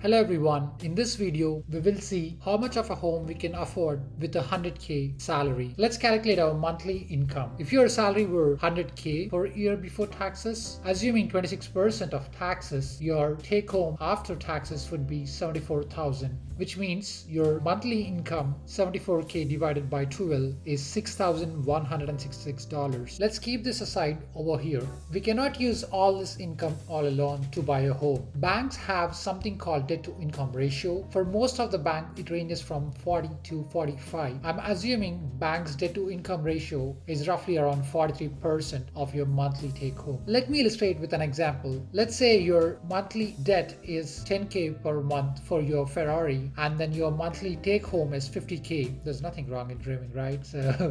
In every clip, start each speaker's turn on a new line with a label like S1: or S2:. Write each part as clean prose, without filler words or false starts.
S1: Hello everyone, in this video we will see how much of a home we can afford with a 100k salary. Let's calculate our monthly income. If your salary were 100k per year before taxes, assuming 26% of taxes, your take home after taxes would be 74,000, which means your monthly income 74k divided by 12 is $6,166. Let's keep this aside over here. We cannot use all this income all alone to buy a home. Banks have something called debt to income ratio. For most of the bank, it ranges from 40 to 45. I'm assuming bank's debt to income ratio is roughly around 43% of your monthly take home. Let me illustrate with an example. Let's say your monthly debt is 10k per month for your Ferrari, and then your monthly take home is 50k. There's nothing wrong in dreaming, right?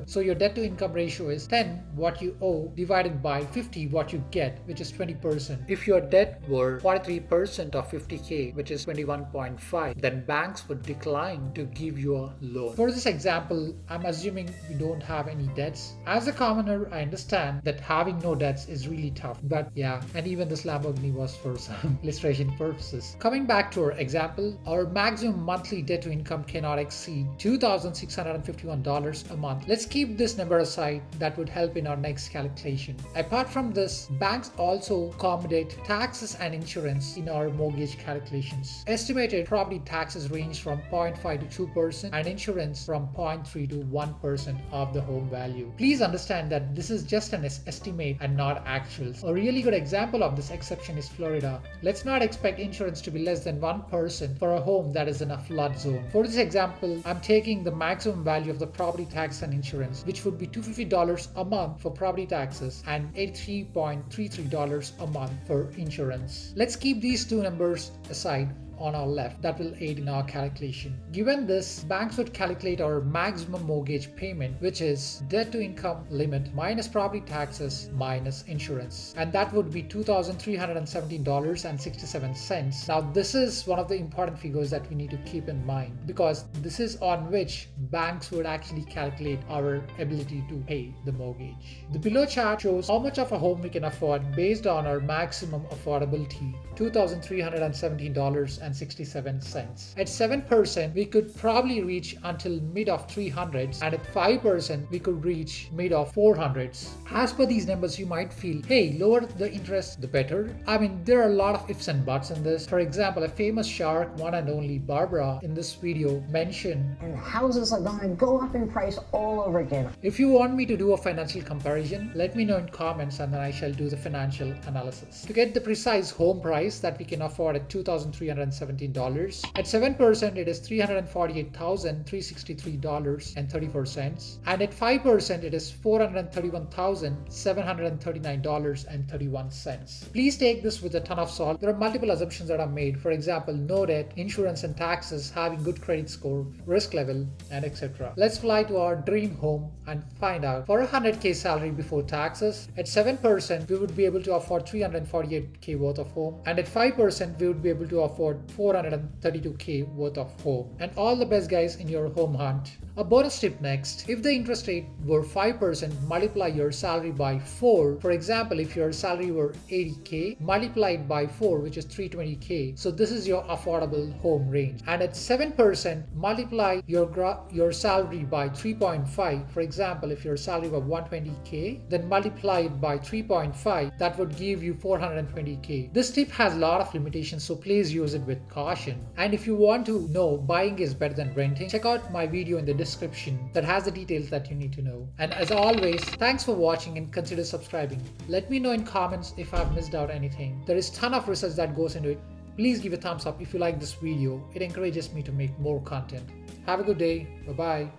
S1: So your debt to income ratio is 10 what you owe divided by 50 what you get, which is 20%. If your debt were 43% of 50k, which is 21.5, then banks would decline to give you a loan. For this example, I'm assuming we don't have any debts. As a commoner, I understand that having no debts is really tough, but yeah, and even this Lamborghini was for some illustration purposes. Coming back to our example, our maximum monthly debt to income cannot exceed $2,651 a month. Let's keep this number aside. That would help in our next calculation. Apart from this, banks also accommodate taxes and insurance in our mortgage calculations. Estimated property taxes range from 0.5 to 2% and insurance from 0.3 to 1% of the home value. Please understand that this is just an estimate and not actuals. A really good example of this exception is Florida. Let's not expect insurance to be less than 1% for a home that is in a flood zone. For this example, I'm taking the maximum value of the property tax and insurance, which would be $250 a month for property taxes and $83.33 a month for insurance. Let's keep these two numbers aside on our left. That will aid in our calculation. Given this, banks would calculate our maximum mortgage payment, which is debt to income limit minus property taxes minus insurance, and that would be $2,317.67. Now this is one of the important figures that we need to keep in mind, because this is on which banks would actually calculate our ability to pay the mortgage. The below chart shows how much of a home we can afford based on our maximum affordability, $2,317.67. At 7%, we could probably reach until mid of 300s, and at 5%, we could reach mid of 400s. As per these numbers, you might feel, hey, lower the interest, the better. I mean, there are a lot of ifs and buts in this. For example, a famous shark, one and only Barbara, in this video mentioned,
S2: and houses are going to go up in price all over again.
S1: If you want me to do a financial comparison, let me know in comments and then I shall do the financial analysis. To get the precise home price that we can afford at $2,317, at 7% it is $348,363.34, and at 5% it is $431,739.31. Please take this with a ton of salt. There are multiple assumptions that are made. For example, no debt, insurance and taxes, having good credit score, risk level, and etc. Let's fly to our dream home and find out. For a 100k salary before taxes, at 7% we would be able to afford 348k worth of home, and at 5% we would be able to afford 432k worth of home. And all the best, guys, in your home hunt. A bonus tip next. If the interest rate were 5%, multiply your salary by 4. For example, if your salary were 80k, multiplied by 4, which is 320k. So this is your affordable home range. And at 7%, multiply your salary by 3.5. For example, if your salary were 120k, then multiply it by 3.5. That would give you 420k. This tip has a lot of limitations, so please use it with caution. And if you want to know buying is better than renting, check out my video in the description that has the details that you need to know. And as always, thanks for watching and consider subscribing. Let me know in comments if I've missed out anything. There is a ton of research that goes into it. Please give a thumbs up if you like this video. It encourages me to make more content. Have a good day. Bye-bye.